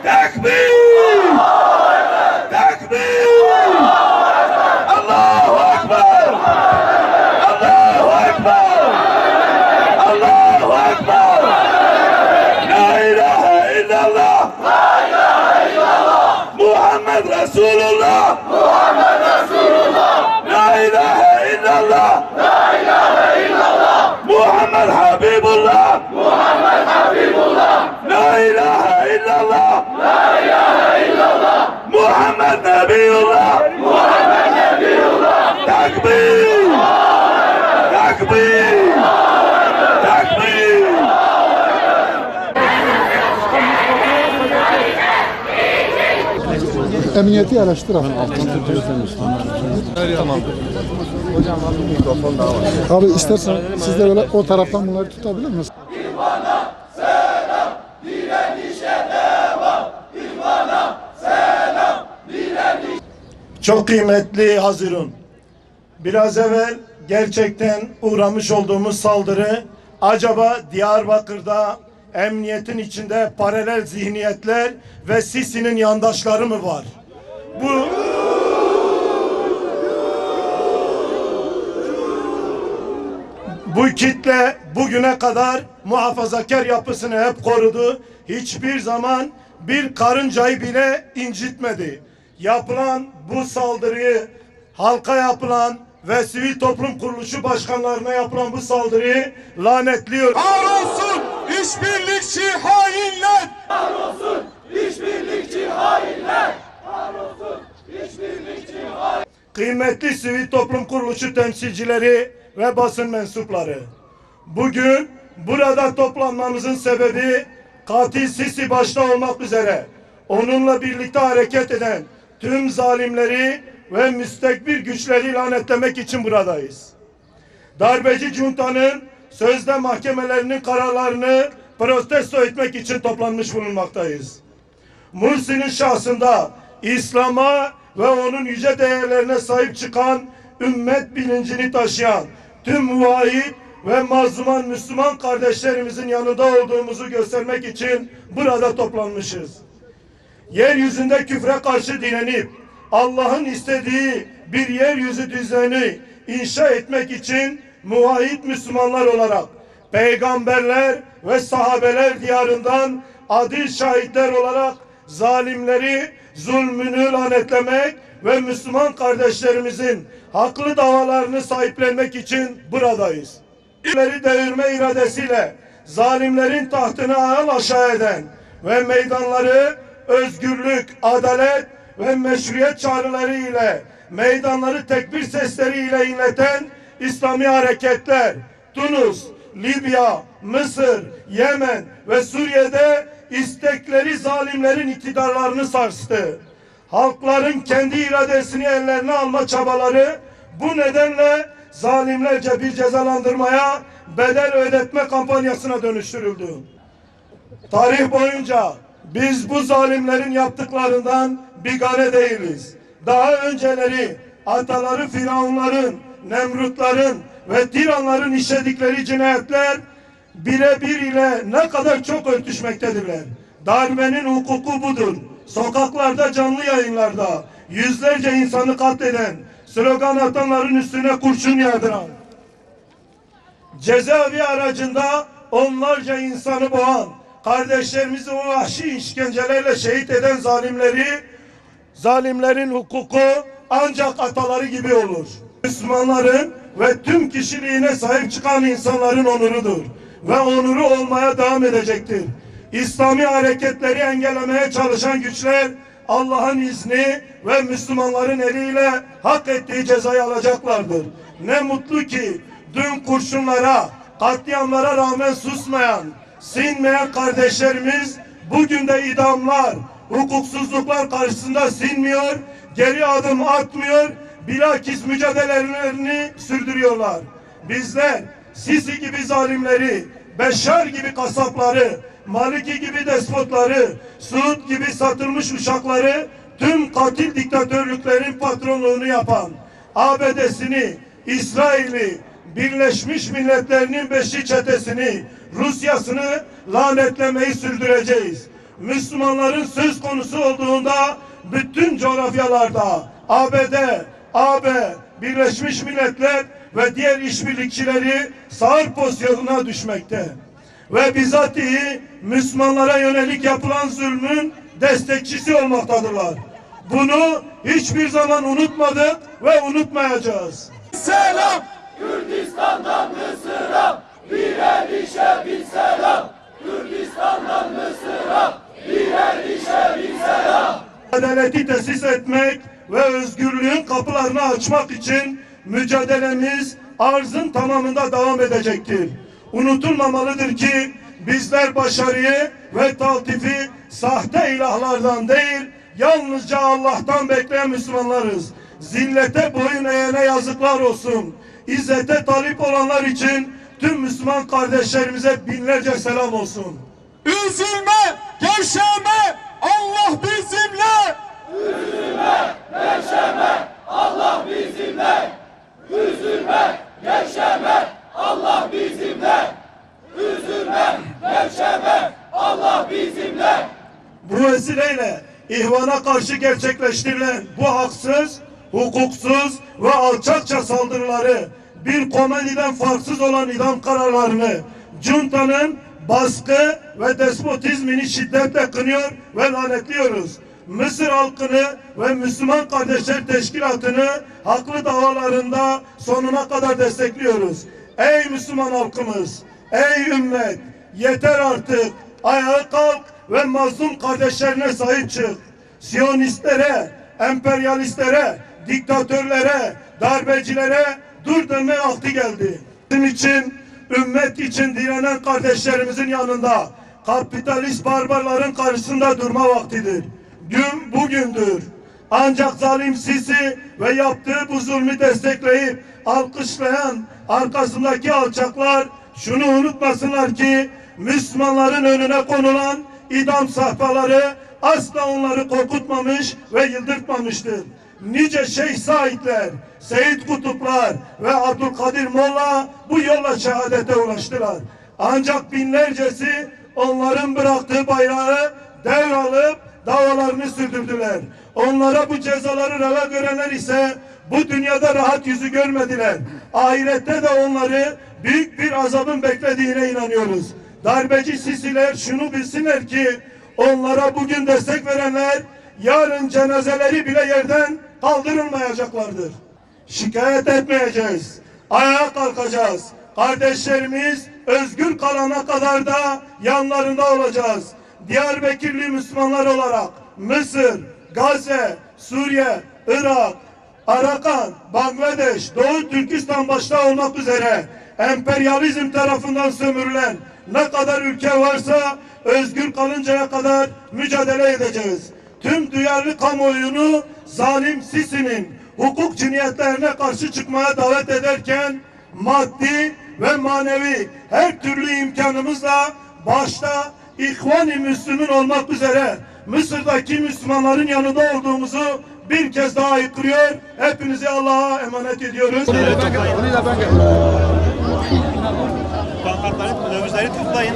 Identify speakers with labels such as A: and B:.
A: Tekbir! Tekbir! Allahu Ekber! Allahu Ekber! Allahu Ekber! La ilahe illallah! La ilahe illallah! Muhammed Resulullah! Muhammed Resulullah! La ilahe illallah! La ilahe illallah! Muhammed Habibullah! Muhammed Habibullah! La ilahe illallah! La ilahe illallah! Muhammed Nebiyullah! Muhammed Nebiyullah! Tekbir! Tekbir! Tekbir!
B: Emniyeti araştıralım.
C: Tamam. Hocam bir mikrofon daha var.
B: Abi istersen siz de böyle o taraftan bunları tutabilir misiniz?
A: İhvana selam, direnişe devam. İhvana selam, direniş.
D: Çok kıymetli Hazirun. Biraz evvel gerçekten uğramış olduğumuz saldırı acaba Diyarbakır'da emniyetin içinde paralel zihniyetler ve Sisi'nin yandaşları mı var? Bu kitle bugüne kadar muhafazakar yapısını hep korudu. Hiçbir zaman bir karıncayı bile incitmedi. Yapılan bu saldırıyı, halka yapılan ve sivil toplum kuruluşu başkanlarına yapılan bu saldırıyı lanetliyor.
A: Kahrolsun işbirlikçi hainler! Kahrolsun işbirlikçi hainler! Kahrolsun işbirlikçi hainler!
D: Kıymetli sivil toplum kuruluşu temsilcileri ve basın mensupları. Bugün burada toplanmamızın sebebi katil Sisi başta olmak üzere onunla birlikte hareket eden tüm zalimleri ve müstekbir güçleri lanetlemek için buradayız. Darbeci juntanın sözde mahkemelerinin kararlarını protesto etmek için toplanmış bulunmaktayız. Mursi'nin şahsında İslam'a ve onun yüce değerlerine sahip çıkan, ümmet bilincini taşıyan tüm muvahhid ve mazluman Müslüman kardeşlerimizin yanında olduğumuzu göstermek için burada toplanmışız. Yeryüzünde küfre karşı direnip Allah'ın istediği bir yeryüzü düzeni inşa etmek için muvahhid Müslümanlar olarak peygamberler ve sahabeler diyarından adil şahitler olarak zalimleri, zulmünü lanetlemek ve Müslüman kardeşlerimizin haklı davalarını sahiplenmek için buradayız. İleri devirme iradesiyle zalimlerin tahtını ağır aşağı eden ve meydanları özgürlük, adalet ve meşruiyet çağrıları ile meydanları tekbir sesleriyle inleten İslami hareketler Tunus, Libya, Mısır, Yemen ve Suriye'de istekleri zalimlerin iktidarlarını sarstı. Halkların kendi iradesini ellerine alma çabaları bu nedenle zalimlerce bir cezalandırmaya, bedel ödetme kampanyasına dönüştürüldü. Tarih boyunca biz bu zalimlerin yaptıklarından bigane değiliz. Daha önceleri ataları Firavunların, Nemrutların ve tiranların işledikleri cinayetler birebir ile ne kadar çok örtüşmektedirler. Darbenin hukuku budur. Sokaklarda, canlı yayınlarda yüzlerce insanı katleden, slogan atanların üstüne kurşun yağdıran, cezaevi aracında onlarca insanı boğan, kardeşlerimizi o vahşi işkencelerle şehit eden zalimlerin hukuku ancak ataları gibi olur. Müslümanların ve tüm kişiliğine sahip çıkan insanların onurudur ve onuru olmaya devam edecektir. İslami hareketleri engellemeye çalışan güçler Allah'ın izni ve Müslümanların eliyle hak ettiği cezayı alacaklardır. Ne mutlu ki dün kurşunlara, katliamlara rağmen susmayan, sinmeyen kardeşlerimiz bugün de idamlar, hukuksuzluklar karşısında sinmiyor, geri adım atmıyor, bilakis mücadelelerini sürdürüyorlar. Bizler Sisi gibi zalimleri, Beşar gibi kasapları, Maliki gibi despotları, Suud gibi satılmış uşakları, tüm katil diktatörlüklerin patronluğunu yapan ABD'sini, İsrail'i, Birleşmiş Milletler'in beşli çetesini, Rusya'sını lanetlemeyi sürdüreceğiz. Müslümanların söz konusu olduğunda bütün coğrafyalarda ABD, AB, Birleşmiş Milletler ve diğer işbirlikçileri sağır pozisyonuna düşmekte. Ve bizatihi Müslümanlara yönelik yapılan zulmün destekçisi olmaktadırlar. Bunu hiçbir zaman unutmadık ve unutmayacağız.
A: Selam Kürdistan'dan Mısır'a, birer işe bir selam. Kürdistan'dan Mısır'a, birer işe bir selam.
D: Adaleti tesis etmek ve özgürlüğün kapılarını açmak için mücadelemiz arzın tamamında devam edecektir. Unutulmamalıdır ki bizler başarıyı ve taltifi sahte ilahlardan değil, yalnızca Allah'tan bekleyen Müslümanlarız. Zillete boyun eğene yazıklar olsun. İzzete talip olanlar için tüm Müslüman kardeşlerimize binlerce selam olsun.
A: Üzülme, gevşeme, Allah bizimle. Üzülme, gevşeme, Allah bizimle. Üzülme, gevşeme, Allah bizimle. Üzülme, gevşeme, Allah bizimle.
D: Bu vesileyle ihvana karşı gerçekleştirilen bu haksız, hukuksuz ve alçakça saldırıları, bir komediden farksız olan idam kararlarını, juntanın baskı ve despotizmini şiddetle kınıyor ve lanetliyoruz. Mısır halkını ve Müslüman Kardeşler Teşkilatı'nı haklı davalarında sonuna kadar destekliyoruz. Ey Müslüman halkımız, ey ümmet, yeter artık, ayağa kalk ve mazlum kardeşlerine sahip çık. Siyonistlere, emperyalistlere, diktatörlere, darbecilere dur deme vakti geldi. Bizim için, ümmet için direnen kardeşlerimizin yanında, kapitalist barbarların karşısında durma vaktidir. Gün bugündür. Ancak zalim Sisi ve yaptığı bu zulmü destekleyip alkışlayan arkasındaki alçaklar şunu unutmasınlar ki Müslümanların önüne konulan idam safhaları asla onları korkutmamış ve yıldırtmamıştır. Nice Şeyh Saidler, Seyit Kutuplar ve Abdülkadir Molla bu yolla şehadete ulaştılar. Ancak binlercesi onların bıraktığı bayrağı devralıp davalarını sürdürdüler. Onlara bu cezaları reva görenler ise bu dünyada rahat yüzü görmediler. Ahirette de onları büyük bir azabın beklediğine inanıyoruz. Darbeci Sisiler şunu bilsinler ki onlara bugün destek verenler yarın cenazeleri bile yerden kaldırılmayacaklardır. Şikayet etmeyeceğiz. Ayağa kalkacağız. Kardeşlerimiz özgür kalana kadar da yanlarında olacağız. Diyarbakırlı Müslümanlar olarak Mısır, Gazze, Suriye, Irak, Arakan, Bangladeş, Doğu Türkistan başta olmak üzere emperyalizm tarafından sömürülen ne kadar ülke varsa özgür kalıncaya kadar mücadele edeceğiz. Tüm duyarlı kamuoyunu zalim Sisi'nin hukuk cinayetlerine karşı çıkmaya davet ederken maddi ve manevi her türlü imkanımızla başta İhvan-ı Müslümin olmak üzere Mısır'daki Müslümanların yanında olduğumuzu bir kez daha haykırıyor. Hepinizi Allah'a emanet ediyoruz.
E: Pankartları, dövizleri toplayın.